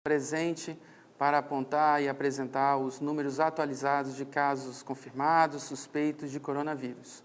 presente para apontar e apresentar os números atualizados de casos confirmados, suspeitos de coronavírus.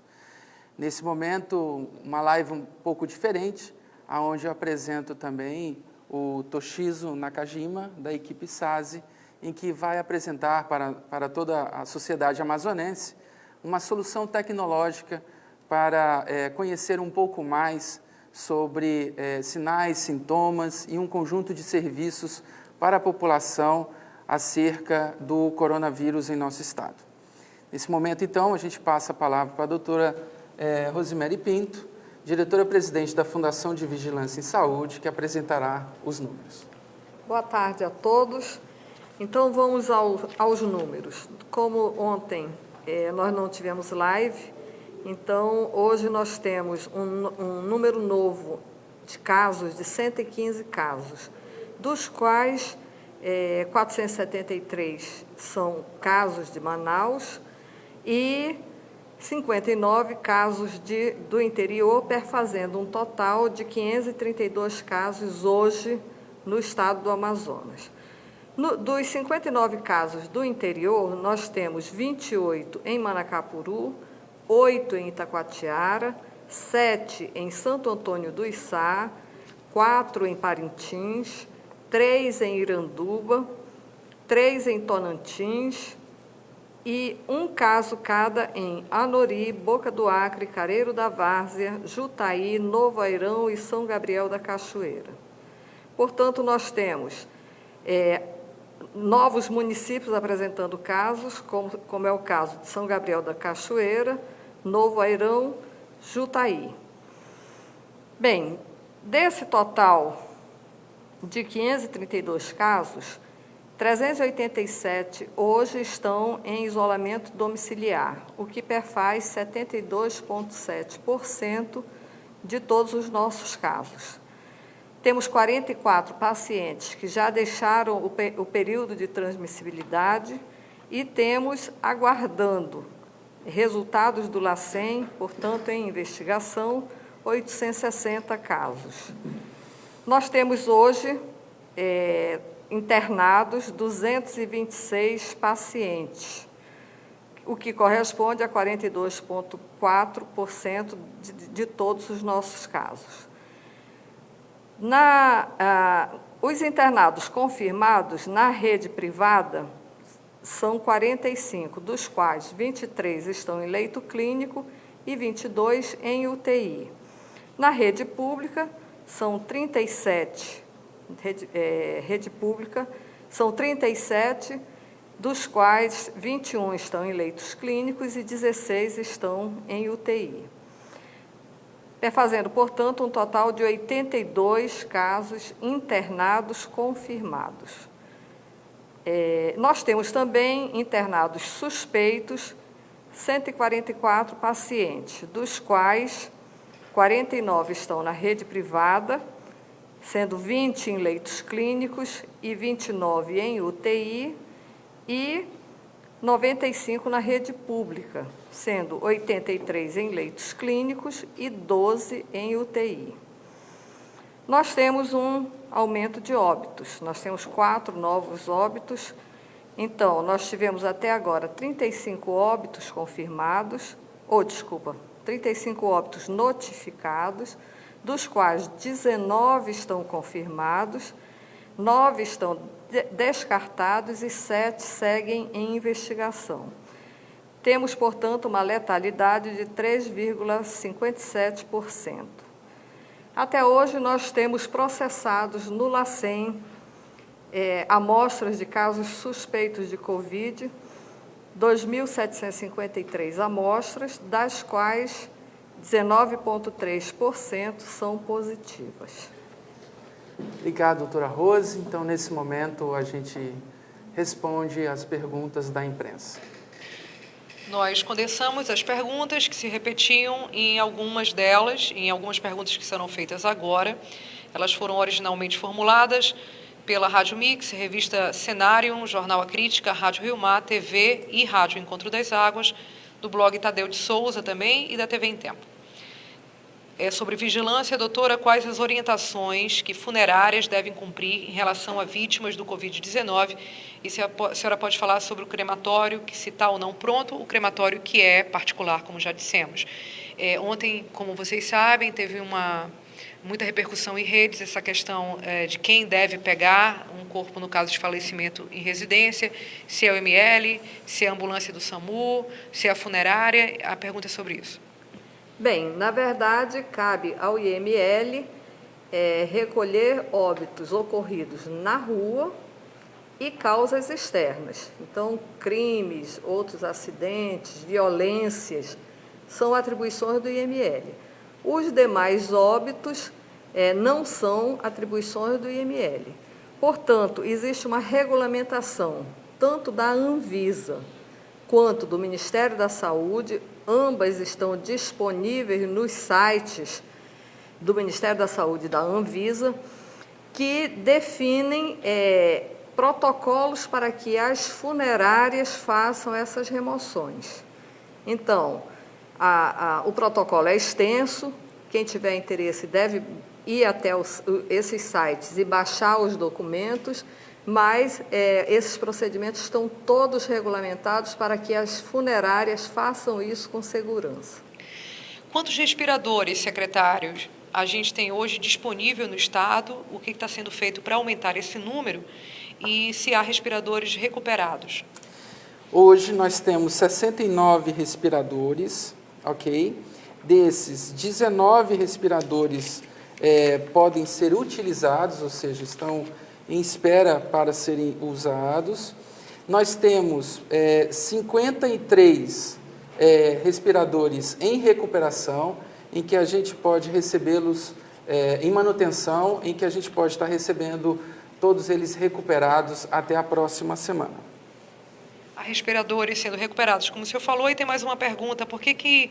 Nesse momento, uma live um pouco diferente, onde eu apresento também o Toshizo Nakajima, da equipe SASE, em que vai apresentar para toda a sociedade amazonense uma solução tecnológica para conhecer um pouco mais sobre sinais, sintomas e um conjunto de serviços para a população acerca do coronavírus em nosso estado. Nesse momento, então, a gente passa a palavra para a doutora Rosemary Pinto, diretora-presidente da Fundação de Vigilância em Saúde, que apresentará os números. Boa tarde a todos. Então, vamos aos números. Como ontem nós não tivemos live, então hoje nós temos um número novo de casos, de 115 casos, dos quais 473 são casos de Manaus e 59 casos do interior, perfazendo um total de 532 casos hoje no estado do Amazonas. Dos 59 casos do interior, nós temos 28 em Manacapuru, 8 em Itacoatiara, 7 em Santo Antônio do Içá, 4 em Parintins, 3 em Iranduba, 3 em Tonantins e um caso cada em Anori, Boca do Acre, Careiro da Várzea, Jutaí, Novo Airão e São Gabriel da Cachoeira. Portanto, nós temos novos municípios apresentando casos, como é o caso de São Gabriel da Cachoeira, Novo Airão, Jutaí. Bem, desse total de 532 casos, 387 hoje estão em isolamento domiciliar, o que perfaz 72,7% de todos os nossos casos. Temos 44 pacientes que já deixaram o período de transmissibilidade e temos aguardando resultados do LACEN, portanto, em investigação, 860 casos. Nós temos hoje internados 226 pacientes, o que corresponde a 42,4% de todos os nossos casos. Os internados confirmados na rede privada são 45, dos quais 23 estão em leito clínico e 22 em UTI. Na rede pública, são 37, rede pública, são 37, dos quais 21 estão em leitos clínicos e 16 estão em UTI. Fazendo, portanto, um total de 82 casos internados confirmados. Nós temos também internados suspeitos, 144 pacientes, dos quais 49 estão na rede privada, sendo 20 em leitos clínicos e 29 em UTI, e 95 na rede pública, sendo 83 em leitos clínicos e 12 em UTI. Nós temos um aumento de óbitos, nós temos 4 novos óbitos. Então, nós tivemos até agora 35 óbitos confirmados, 35 óbitos notificados, dos quais 19 estão confirmados, 9 estão descartados e 7 seguem em investigação. Temos, portanto, uma letalidade de 3,57%. Até hoje, nós temos processados no LACEN amostras de casos suspeitos de Covid, 2.753 amostras, das quais 19,3% são positivas. Obrigado, doutora Rose. Então, nesse momento, a gente responde às perguntas da imprensa. Nós condensamos as perguntas que se repetiam em algumas delas, em algumas perguntas que serão feitas agora. Elas foram originalmente formuladas pela Rádio Mix, Revista Cenário, Jornal A Crítica, Rádio Rio Mar, TV e Rádio Encontro das Águas, do blog Tadeu de Souza também e da TV em Tempo. Sobre vigilância, doutora, quais as orientações que funerárias devem cumprir em relação a vítimas do Covid-19? E se a senhora pode falar sobre o crematório, que se está ou não pronto, o crematório que é particular, como já dissemos. Ontem, como vocês sabem, teve muita repercussão em redes essa questão de quem deve pegar um corpo no caso de falecimento em residência, se é o ML, se é a ambulância do SAMU, se é a funerária. A pergunta é sobre isso. Bem, na verdade, cabe ao IML recolher óbitos ocorridos na rua e causas externas. Então, crimes, outros acidentes, violências, são atribuições do IML. Os demais óbitos não são atribuições do IML. Portanto, existe uma regulamentação, tanto da Anvisa quanto do Ministério da Saúde, ambas estão disponíveis nos sites do Ministério da Saúde e da Anvisa, que definem protocolos para que as funerárias façam essas remoções. Então, o protocolo é extenso, quem tiver interesse deve ir até esses sites e baixar os documentos, mas esses procedimentos estão todos regulamentados para que as funerárias façam isso com segurança. Quantos respiradores, secretários, a gente tem hoje disponível no Estado? O que está sendo feito para aumentar esse número? E se há respiradores recuperados? Hoje nós temos 69 respiradores, ok? Desses, 19 respiradores podem ser utilizados, ou seja, estão em espera para serem usados. Nós temos 53 respiradores em recuperação, em que a gente pode recebê-los em manutenção, em que a gente pode estar recebendo todos eles recuperados até a próxima semana. Há respiradores sendo recuperados, como o senhor falou, e tem mais uma pergunta: por que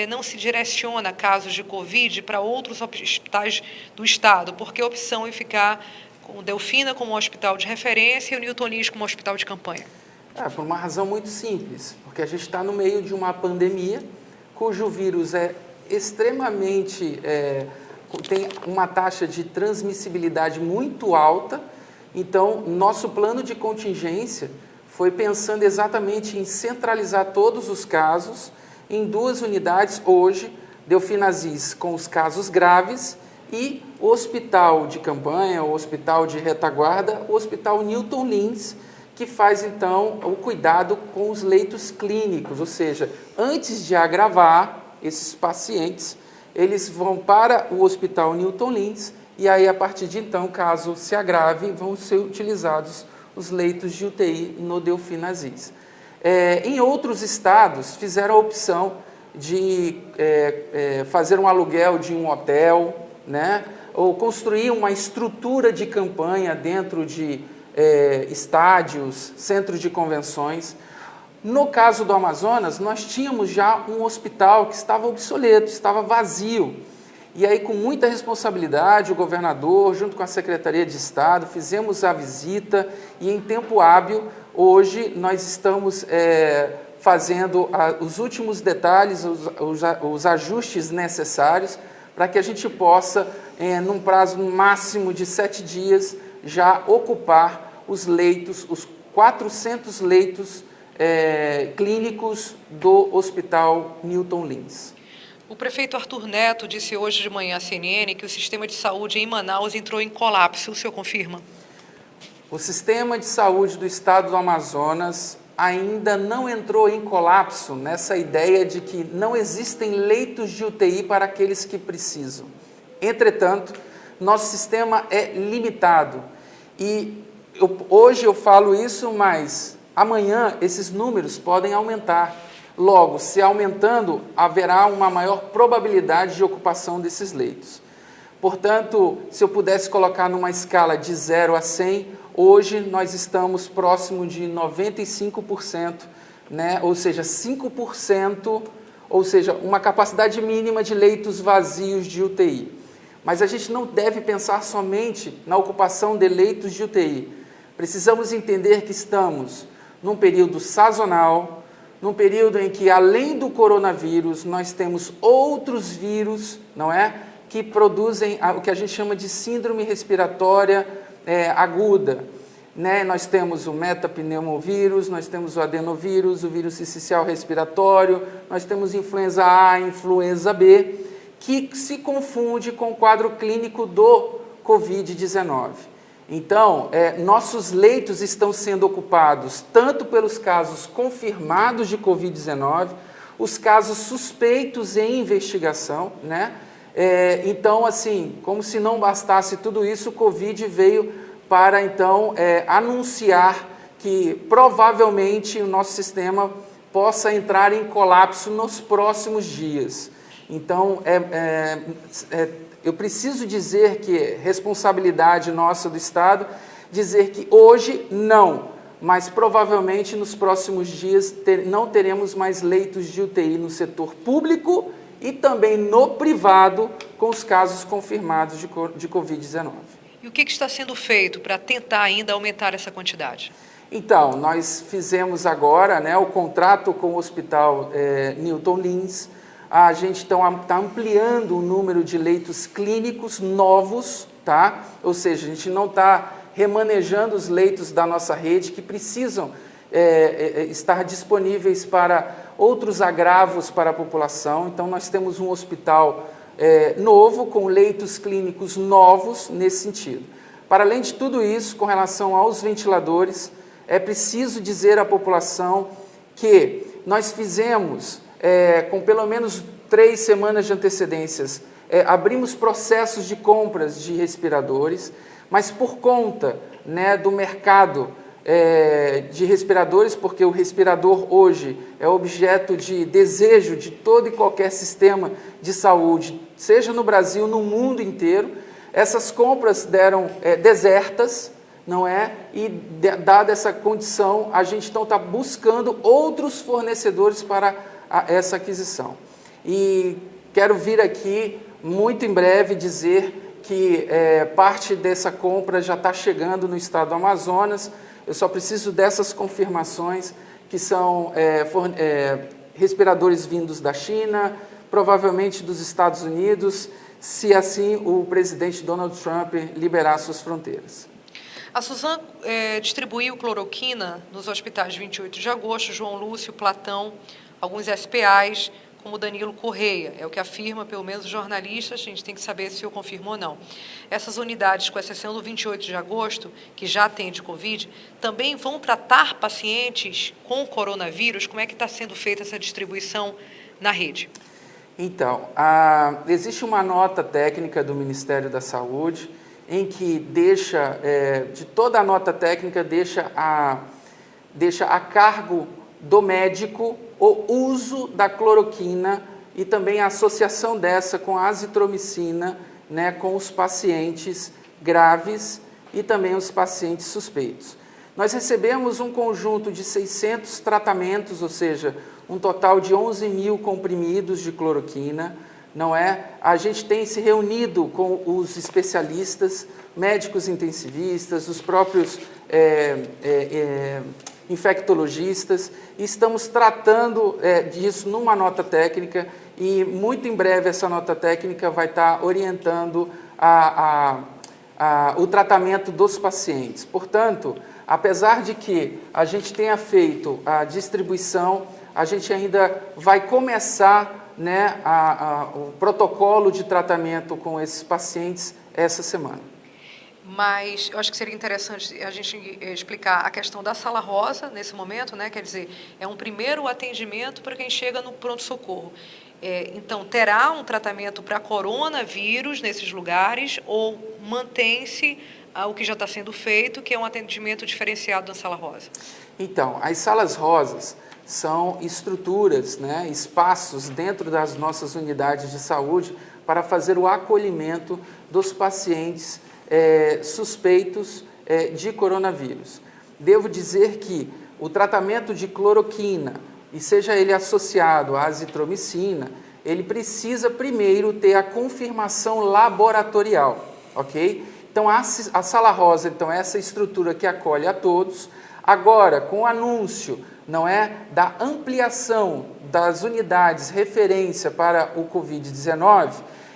não se direciona casos de Covid para outros hospitais do Estado? Por que a opção em ficar com o Delfina como hospital de referência e o Newton Lins como hospital de campanha? Por uma razão muito simples, porque a gente está no meio de uma pandemia, cujo vírus é extremamente, tem uma taxa de transmissibilidade muito alta. Então, nosso plano de contingência foi pensando exatamente em centralizar todos os casos em 2 unidades hoje, Delfina Aziz com os casos graves e o hospital de campanha, o hospital de retaguarda, o hospital Newton Lins, que faz então o cuidado com os leitos clínicos, ou seja, antes de agravar esses pacientes, eles vão para o hospital Newton Lins e aí a partir de então, caso se agrave, vão ser utilizados os leitos de UTI no Delfina Aziz. Em outros estados, fizeram a opção de fazer um aluguel de um hotel, né? Ou construir uma estrutura de campanha dentro de estádios, centros de convenções. No caso do Amazonas, nós tínhamos já um hospital que estava obsoleto, estava vazio. E aí, com muita responsabilidade, o governador, junto com a Secretaria de Estado, fizemos a visita e, em tempo hábil, hoje nós estamos fazendo os últimos detalhes, os ajustes necessários para que a gente possa, num prazo máximo de 7 dias, já ocupar os leitos, os 400 leitos clínicos do Hospital Newton Lins. O prefeito Arthur Neto disse hoje de manhã à CNN que o sistema de saúde em Manaus entrou em colapso. O senhor confirma? O sistema de saúde do estado do Amazonas ainda não entrou em colapso nessa ideia de que não existem leitos de UTI para aqueles que precisam. Entretanto, nosso sistema é limitado. E hoje eu falo isso, mas amanhã esses números podem aumentar. Logo, se aumentando, haverá uma maior probabilidade de ocupação desses leitos. Portanto, se eu pudesse colocar numa escala de 0 a 100, hoje nós estamos próximo de 95%, né? Ou seja, 5%, ou seja, uma capacidade mínima de leitos vazios de UTI. Mas a gente não deve pensar somente na ocupação de leitos de UTI. Precisamos entender que estamos num período sazonal, num período em que, além do coronavírus, nós temos outros vírus, não é? Que produzem o que a gente chama de síndrome respiratória aguda. Né? Nós temos o metapneumovírus, nós temos o adenovírus, o vírus sincicial respiratório, nós temos influenza A, influenza B, que se confunde com o quadro clínico do Covid-19. Então, nossos leitos estão sendo ocupados tanto pelos casos confirmados de Covid-19, os casos suspeitos em investigação, né? Então, assim, como se não bastasse tudo isso, o Covid veio para, então, anunciar que provavelmente o nosso sistema possa entrar em colapso nos próximos dias. Então, eu preciso dizer que é responsabilidade nossa do Estado dizer que hoje não, mas provavelmente nos próximos dias não teremos mais leitos de UTI no setor público e também no privado com os casos confirmados de Covid-19. E o que está sendo feito para tentar ainda aumentar essa quantidade? Então, nós fizemos agora, né, o contrato com o Hospital Newton Lins. A gente está ampliando o número de leitos clínicos novos, tá? Ou seja, a gente não está remanejando os leitos da nossa rede que precisam estar disponíveis para outros agravos para a população. Então, nós temos um hospital novo, com leitos clínicos novos nesse sentido. Para além de tudo isso, com relação aos ventiladores, é preciso dizer à população que nós fizemos, com pelo menos 3 semanas de antecedências, abrimos processos de compras de respiradores, mas por conta, né, do mercado de respiradores, porque o respirador hoje é objeto de desejo de todo e qualquer sistema de saúde, seja no Brasil, no mundo inteiro, essas compras deram desertas, não é? E dada essa condição, a gente então está buscando outros fornecedores para essa aquisição. E quero vir aqui, muito em breve, dizer que parte dessa compra já está chegando no estado do Amazonas. Eu só preciso dessas confirmações, que são respiradores vindos da China, provavelmente dos Estados Unidos, se assim o presidente Donald Trump liberar suas fronteiras. A Suzano distribuiu cloroquina nos hospitais 28 de agosto, João Lúcio, Platão, alguns SPAs, como Danilo Correia, é o que afirma, pelo menos os jornalistas, a gente tem que saber se eu confirmo ou não. Essas unidades, com exceção do 28 de agosto, que já atende Covid, também vão tratar pacientes com coronavírus? Como é que está sendo feita essa distribuição na rede? Então, existe uma nota técnica do Ministério da Saúde, em que deixa, de toda a nota técnica, deixa a cargo do médico o uso da cloroquina e também a associação dessa com a azitromicina, né, com os pacientes graves e também os pacientes suspeitos. Nós recebemos um conjunto de 600 tratamentos, ou seja, um total de 11 mil comprimidos de cloroquina, não é? A gente tem se reunido com os especialistas, médicos intensivistas, os próprios infectologistas, e estamos tratando disso numa nota técnica, e muito em breve essa nota técnica vai estar orientando o tratamento dos pacientes. Portanto, apesar de que a gente tenha feito a distribuição, a gente ainda vai começar, né, o protocolo de tratamento com esses pacientes essa semana. Mas eu acho que seria interessante a gente explicar a questão da sala rosa nesse momento, né? Quer dizer, é um primeiro atendimento para quem chega no pronto-socorro. Então, terá um tratamento para coronavírus nesses lugares ou mantém-se o que já está sendo feito, que é um atendimento diferenciado na sala rosa? Então, as salas rosas são estruturas, né, espaços dentro das nossas unidades de saúde para fazer o acolhimento dos pacientes suspeitos de coronavírus. Devo dizer que o tratamento de cloroquina, e seja ele associado à azitromicina, ele precisa primeiro ter a confirmação laboratorial, ok? Então, a sala rosa, então, é essa estrutura que acolhe a todos. Agora, com o anúncio não é, da ampliação das unidades referência para o Covid-19,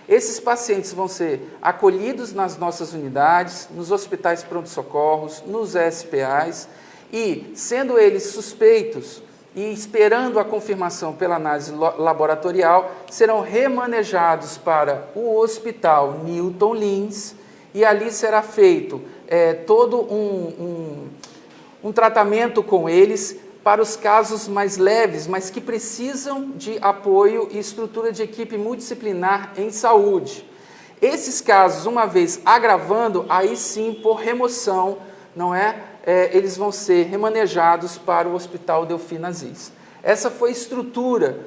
esses pacientes vão ser acolhidos nas nossas unidades, nos hospitais pronto-socorros, nos SPAs, e, sendo eles suspeitos e esperando a confirmação pela análise laboratorial, serão remanejados para o Hospital Newton Lins, e ali será feito todo um tratamento com eles para os casos mais leves, mas que precisam de apoio e estrutura de equipe multidisciplinar em saúde. Esses casos, uma vez agravando, aí sim, por remoção, não é? Eles vão ser remanejados para o Hospital Delfim Aziz. Essa foi a estrutura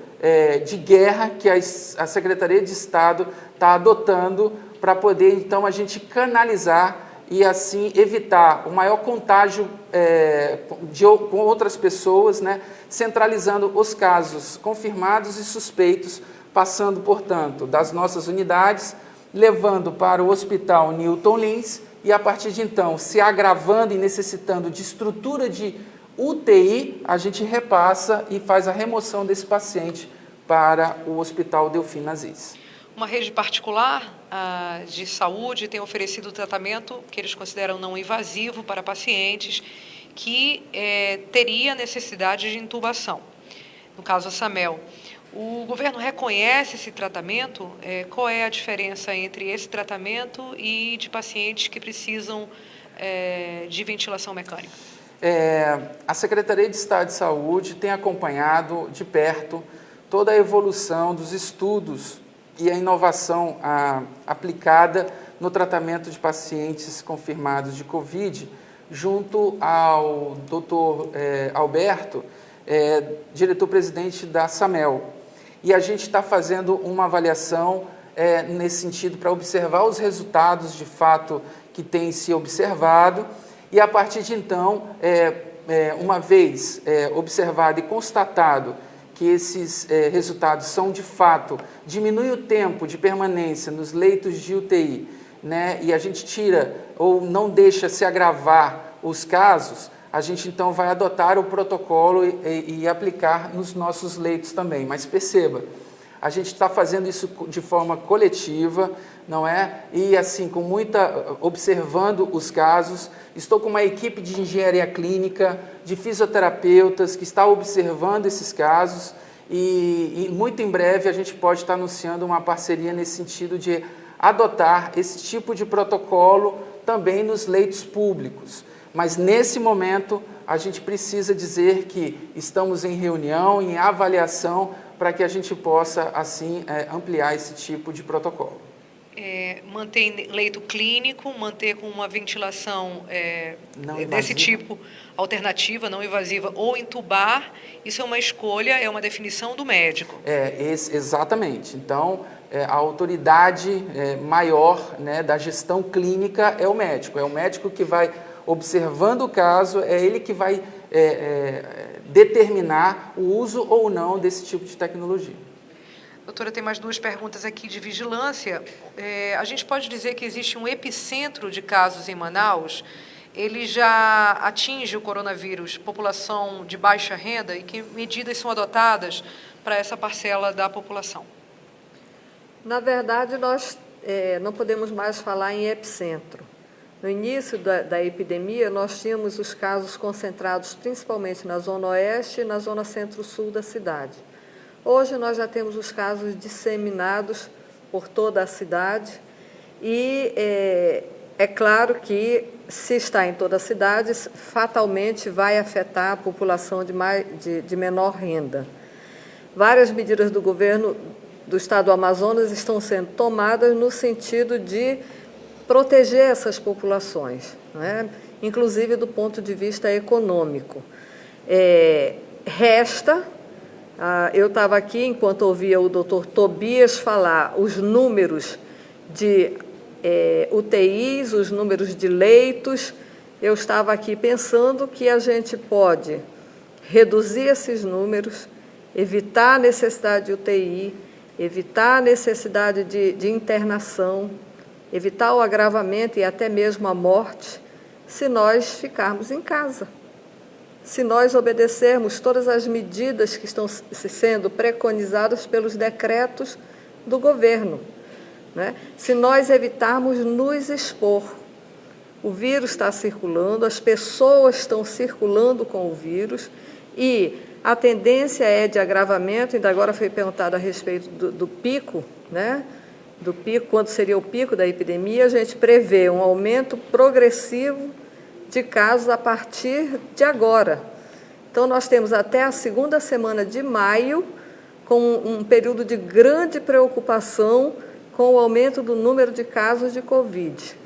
de guerra que a Secretaria de Estado está adotando para poder, então, a gente canalizar e, assim, evitar o maior contágio com outras pessoas, né, centralizando os casos confirmados e suspeitos, passando, portanto, das nossas unidades, levando para o Hospital Newton Lins e, a partir de então, se agravando e necessitando de estrutura de UTI, a gente repassa e faz a remoção desse paciente para o Hospital Delfim Aziz. Uma rede particular de saúde tem oferecido tratamento que eles consideram não invasivo para pacientes que teria necessidade de intubação. No caso, a SAMEL. O governo reconhece esse tratamento? Qual é a diferença entre esse tratamento e de pacientes que precisam de ventilação mecânica? A Secretaria de Estado de Saúde tem acompanhado de perto toda a evolução dos estudos e a inovação aplicada no tratamento de pacientes confirmados de Covid, junto ao Dr. Alberto, diretor-presidente da SAMEL. E a gente está fazendo uma avaliação nesse sentido para observar os resultados de fato que têm se observado e, a partir de então, uma vez observado e constatado que esses resultados são de fato, diminui o tempo de permanência nos leitos de UTI, né, e a gente tira ou não deixa se agravar os casos, a gente então vai adotar o protocolo e aplicar nos nossos leitos também. Mas perceba, a gente está fazendo isso de forma coletiva, não é? E assim, com observando os casos, estou com uma equipe de engenharia clínica, de fisioterapeutas que está observando esses casos e muito em breve a gente pode estar anunciando uma parceria nesse sentido de adotar esse tipo de protocolo também nos leitos públicos. Mas nesse momento a gente precisa dizer que estamos em reunião, em avaliação, para que a gente possa assim ampliar esse tipo de protocolo. Manter leito clínico, manter com uma ventilação desse tipo, alternativa, não invasiva, ou entubar, isso é uma escolha, é uma definição do médico. Exatamente. Então, a autoridade maior, né, da gestão clínica é o médico que vai observando o caso, é ele que vai determinar o uso ou não desse tipo de tecnologia. Doutora, tem mais duas perguntas aqui de vigilância. A gente pode dizer que existe um epicentro de casos em Manaus? Ele já atinge o coronavírus, população de baixa renda, e que medidas são adotadas para essa parcela da população? Na verdade, nós não podemos mais falar em epicentro. No início da epidemia, nós tínhamos os casos concentrados principalmente na zona oeste e na zona centro-sul da cidade. Hoje nós já temos os casos disseminados por toda a cidade e é claro que se está em toda a cidade, fatalmente vai afetar a população de menor renda. Várias medidas do governo do estado do Amazonas estão sendo tomadas no sentido de proteger essas populações, né? Inclusive do ponto de vista econômico. Eu estava aqui, enquanto ouvia o doutor Tobias falar os números de UTIs, os números de leitos, eu estava aqui pensando que a gente pode reduzir esses números, evitar a necessidade de UTI, evitar a necessidade de internação, evitar o agravamento e até mesmo a morte, se nós ficarmos em casa. se nós obedecermos todas as medidas que estão sendo preconizadas pelos decretos do governo, né? Se nós evitarmos nos expor. O vírus está circulando, as pessoas estão circulando com o vírus e a tendência é de agravamento. Ainda agora foi perguntado a respeito do pico, né? Do pico, quando seria o pico da epidemia. A gente prevê um aumento progressivo de casos a partir de agora. Então, nós temos até a segunda semana de maio com um período de grande preocupação com o aumento do número de casos de Covid.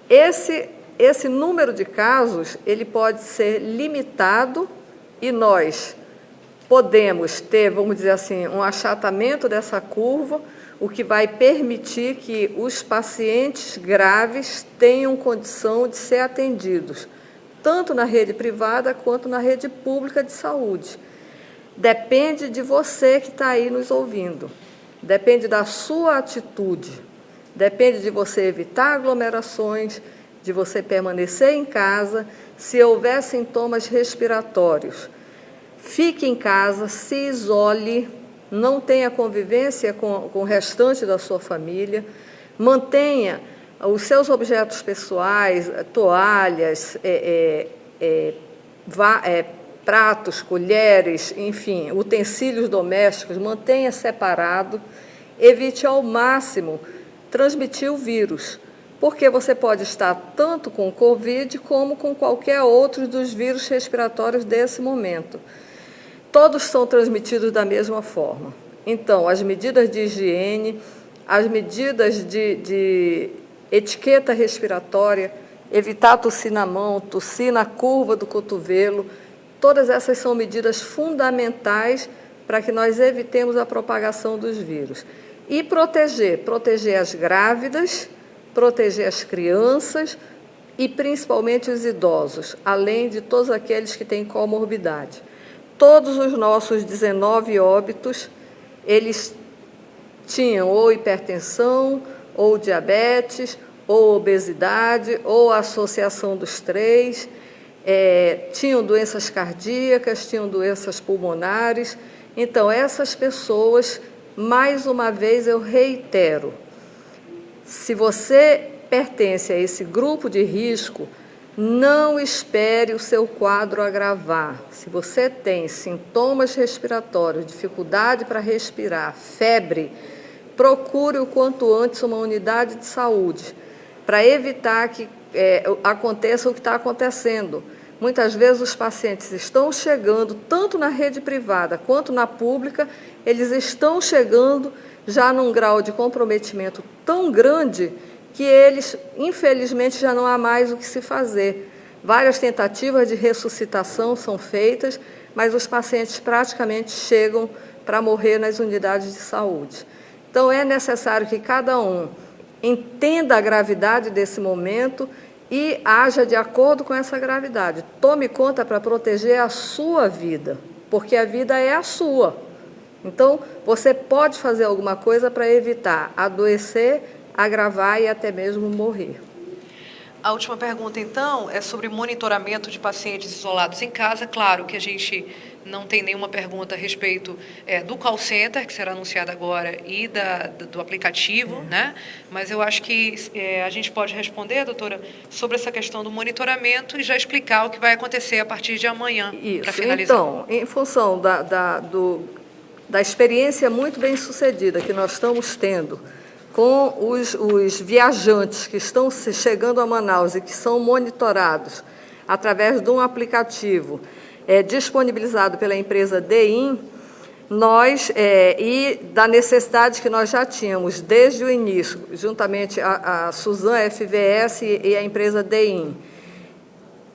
Esse número de casos, ele pode ser limitado e nós podemos ter, vamos dizer assim, um achatamento dessa curva, o que vai permitir que os pacientes graves tenham condição de ser atendidos, tanto na rede privada quanto na rede pública de saúde. Depende de você que está aí nos ouvindo, depende da sua atitude, depende de você evitar aglomerações, de você permanecer em casa. Se houver sintomas respiratórios, fique em casa, se isole, não tenha convivência com o restante da sua família, mantenha os seus objetos pessoais, toalhas, pratos, colheres, enfim, utensílios domésticos, mantenha separado, evite ao máximo transmitir o vírus, porque você pode estar tanto com o Covid como com qualquer outro dos vírus respiratórios desse momento. Todos são transmitidos da mesma forma. Então, as medidas de higiene, as medidas de etiqueta respiratória, evitar tossir na mão, tossir na curva do cotovelo, todas essas são medidas fundamentais para que nós evitemos a propagação dos vírus. E proteger as grávidas, proteger as crianças e principalmente os idosos, além de todos aqueles que têm comorbidade. Todos os nossos 19 óbitos, eles tinham ou hipertensão, ou diabetes, ou obesidade, ou associação dos três, tinham doenças cardíacas, tinham doenças pulmonares. Então, essas pessoas, mais uma vez eu reitero, se você pertence a esse grupo de risco, não espere o seu quadro agravar. Se você tem sintomas respiratórios, dificuldade para respirar, febre, procure o quanto antes uma unidade de saúde, para evitar que aconteça o que está acontecendo. Muitas vezes os pacientes estão chegando, tanto na rede privada quanto na pública, eles estão chegando já num grau de comprometimento tão grande que eles, infelizmente, já não há mais o que se fazer. Várias tentativas de ressuscitação são feitas, mas os pacientes praticamente chegam para morrer nas unidades de saúde. Então, é necessário que cada um entenda a gravidade desse momento e haja de acordo com essa gravidade. Tome conta para proteger a sua vida, porque a vida é a sua. Então, você pode fazer alguma coisa para evitar adoecer, agravar e até mesmo morrer. A última pergunta, então, é sobre monitoramento de pacientes isolados em casa. Claro que a gente não tem nenhuma pergunta a respeito do call center, que será anunciado agora, e do aplicativo, né? Mas eu acho que a gente pode responder, doutora, sobre essa questão do monitoramento e já explicar o que vai acontecer a partir de amanhã, para finalizar. Então, em função da experiência muito bem sucedida que nós estamos tendo com os viajantes que estão chegando a Manaus e que são monitorados através de um aplicativo disponibilizado pela empresa DEIN, e da necessidade que nós já tínhamos desde o início, juntamente a Suzan FVS e a empresa DEIN,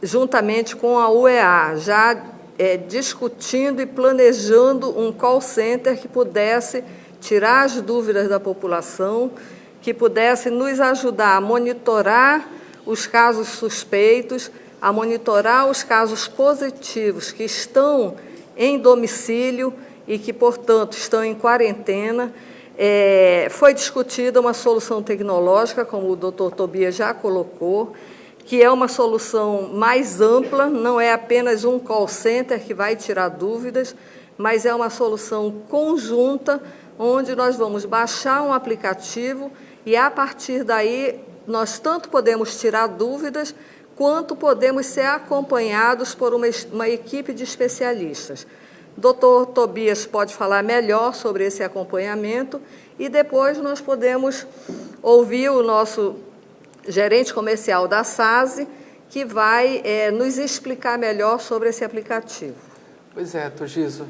juntamente com a UEA, já discutindo e planejando um call center que pudesse tirar as dúvidas da população, que pudesse nos ajudar a monitorar os casos suspeitos, a monitorar os casos positivos que estão em domicílio e que, portanto, estão em quarentena. Foi discutida uma solução tecnológica, como o doutor Tobias já colocou, que é uma solução mais ampla, não é apenas um call center que vai tirar dúvidas, mas é uma solução conjunta, onde nós vamos baixar um aplicativo e, a partir daí, nós tanto podemos tirar dúvidas, quanto podemos ser acompanhados por uma equipe de especialistas. Dr. Tobias pode falar melhor sobre esse acompanhamento e depois nós podemos ouvir o nosso gerente comercial da SASE, que vai nos explicar melhor sobre esse aplicativo. Pois é, Togiso,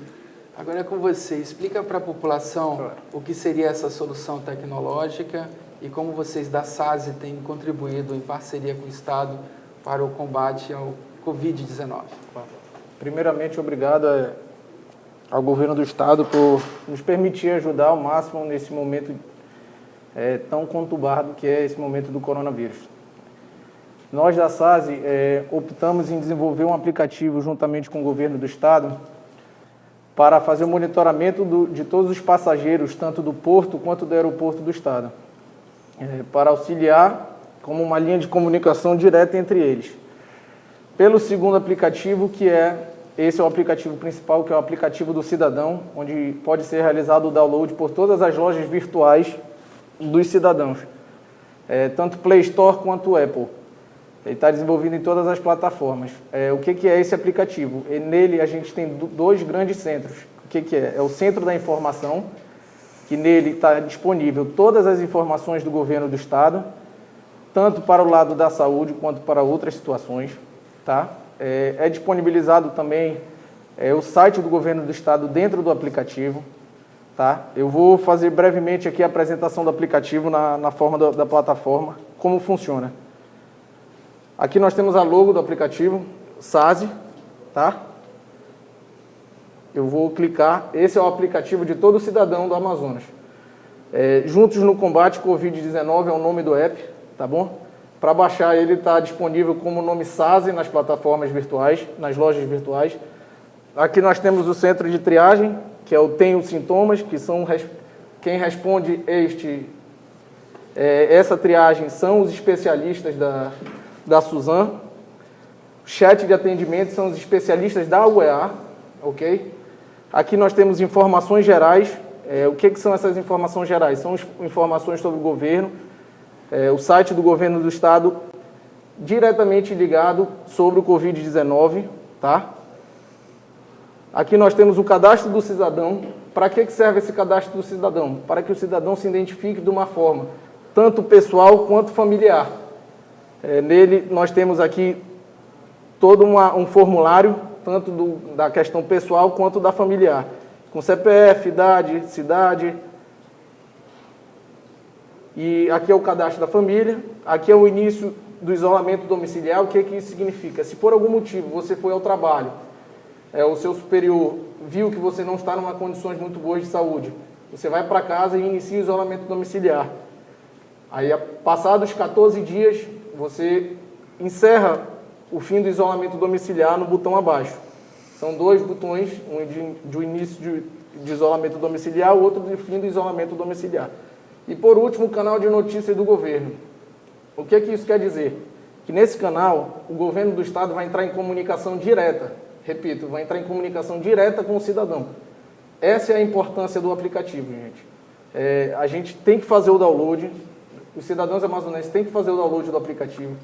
agora é com você. Explica para a população o que seria essa solução tecnológica e como vocês da SASE têm contribuído em parceria com o Estado para o combate ao Covid-19. Primeiramente, obrigado ao governo do Estado por nos permitir ajudar ao máximo nesse momento tão conturbado que é esse momento do coronavírus. Nós da SASE optamos em desenvolver um aplicativo juntamente com o governo do Estado para fazer o monitoramento de todos os passageiros, tanto do porto quanto do aeroporto do Estado, para auxiliar como uma linha de comunicação direta entre eles. Pelo segundo aplicativo, esse é o aplicativo principal, que é o aplicativo do cidadão, onde pode ser realizado o download por todas as lojas virtuais dos cidadãos, tanto Play Store quanto Apple. Ele está desenvolvido em todas as plataformas. O que é esse aplicativo? Nele a gente tem dois grandes centros. O que é? É o Centro da Informação, que nele está disponível todas as informações do governo do Estado, tanto para o lado da saúde quanto para outras situações. Tá? É disponibilizado também o site do governo do Estado dentro do aplicativo. Tá? Eu vou fazer brevemente aqui a apresentação do aplicativo na forma da plataforma, como funciona. Aqui nós temos a logo do aplicativo, SASE, tá? Eu vou clicar, esse é o aplicativo de todo cidadão do Amazonas. Juntos no Combate Covid-19 é o nome do app, tá bom? Para baixar ele está disponível como nome SASE nas plataformas virtuais, nas lojas virtuais. Aqui nós temos o centro de triagem, que é o Tenho Sintomas, que são quem responde essa triagem são os especialistas da Suzan. Chat de atendimento são os especialistas da UEA, ok? Aqui nós temos informações gerais. O que são essas informações gerais? São informações sobre o governo, o site do governo do Estado diretamente ligado sobre o Covid-19, tá? Aqui nós temos o cadastro do cidadão. Para que serve esse cadastro do cidadão? Para que o cidadão se identifique de uma forma, tanto pessoal quanto familiar. Nele nós temos aqui todo um formulário, tanto da questão pessoal quanto da familiar, com CPF, idade, cidade. E aqui é o cadastro da família, aqui é o início do isolamento domiciliar. O que isso significa? Se por algum motivo você foi ao trabalho, o seu superior viu que você não está em condições muito boas de saúde, você vai para casa e inicia o isolamento domiciliar. Aí, passados 14 dias, você encerra o fim do isolamento domiciliar no botão abaixo. São dois botões, um de início de isolamento domiciliar, o outro de fim do isolamento domiciliar. E, por último, o canal de notícias do governo. O que isso quer dizer? Que nesse canal, o governo do Estado vai entrar em comunicação direta. Repito, vai entrar em comunicação direta com o cidadão. Essa é a importância do aplicativo, gente. A gente tem que fazer o download, os cidadãos amazonenses têm que fazer o download do aplicativo.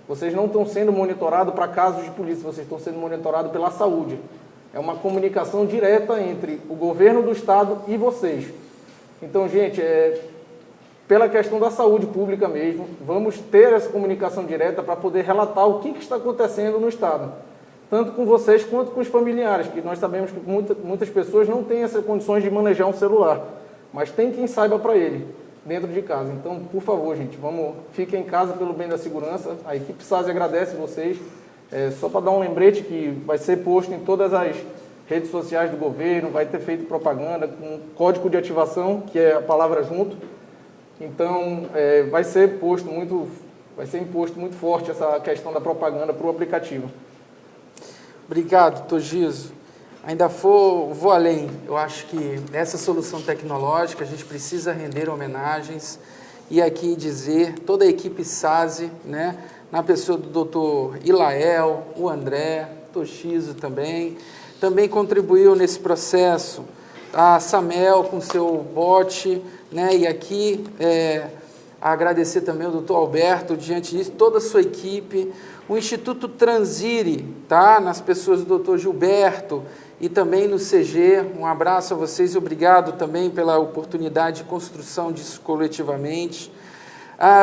Vocês não estão sendo monitorados para casos de polícia, vocês estão sendo monitorados pela saúde. É uma comunicação direta entre o governo do Estado e vocês. Então, gente, pela questão da saúde pública mesmo, vamos ter essa comunicação direta para poder relatar o que está acontecendo no Estado. Tanto com vocês quanto com os familiares, que nós sabemos que muitas pessoas não têm essas condições de manejar um celular, mas tem quem saiba para ele, dentro de casa. Então, por favor, gente, fiquem em casa pelo bem da segurança. A equipe SASE agradece vocês. Só para dar um lembrete que vai ser posto em todas as redes sociais do governo, vai ter feito propaganda com código de ativação, que é a palavra junto. Então, vai ser imposto muito forte essa questão da propaganda para o aplicativo. Obrigado, Togiso. Ainda vou além. Eu acho que nessa solução tecnológica a gente precisa render homenagens e aqui dizer toda a equipe SASE, né, na pessoa do doutor Ilael, o André, Toshizo também contribuiu nesse processo, a Samel com seu bot, né? E aqui agradecer também ao doutor Alberto, diante disso, toda a sua equipe, o Instituto Transire, tá? Nas pessoas do doutor Gilberto e também no CG, um abraço a vocês e obrigado também pela oportunidade de construção disso coletivamente.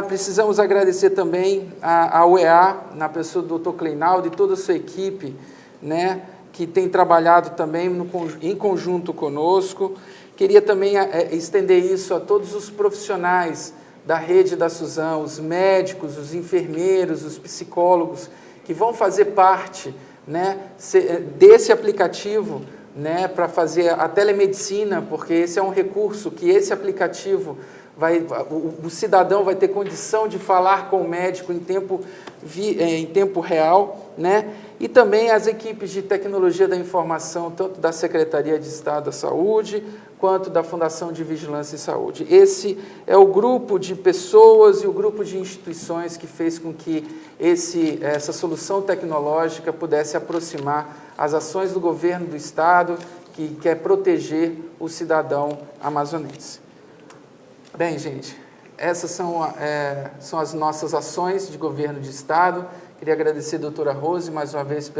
Precisamos agradecer também ao UEA, na pessoa do doutor Kleinaldo e toda a sua equipe, né? Que tem trabalhado também em conjunto conosco. Queria também estender isso a todos os profissionais da rede da Suzano, os médicos, os enfermeiros, os psicólogos, que vão fazer parte, né, desse aplicativo, né, para fazer a telemedicina, porque esse é um recurso que esse aplicativo o cidadão vai ter condição de falar com o médico em tempo real, né? E também as equipes de tecnologia da informação, tanto da Secretaria de Estado da Saúde, quanto da Fundação de Vigilância e Saúde. Esse é o grupo de pessoas e o grupo de instituições que fez com que essa solução tecnológica pudesse aproximar as ações do governo do Estado, que quer proteger o cidadão amazonense. Bem, gente, essas são as nossas ações de governo de Estado. Queria agradecer a doutora Rose, mais uma vez,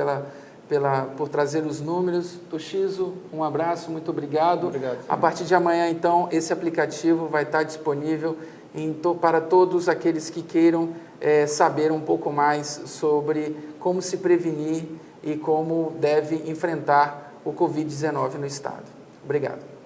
por trazer os números. Toshizo, um abraço, muito obrigado. Obrigado. A partir de amanhã, então, esse aplicativo vai estar disponível para todos aqueles que queiram saber um pouco mais sobre como se prevenir e como deve enfrentar o Covid-19 no Estado. Obrigado.